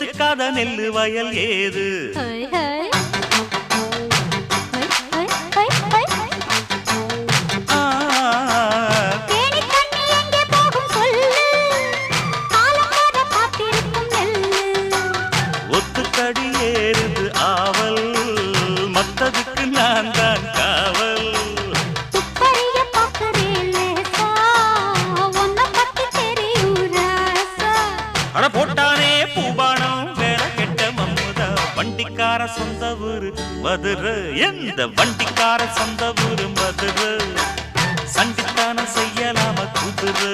எத்துக்காத நெல்லு வயல் ஏது ஒத்துக்கடி ஏறுது ஆவல் மத்ததுக்கு நான் தான் காவல் அட போட்டானே பூபானம் வேற கெட்ட மம்முதா வண்டிக்கார சொந்த ஊரு மதுரை எந்த வண்டிக்கார சொந்த ஊரு மதுரை சண்டித்தானம் செய்யலாம குதிரை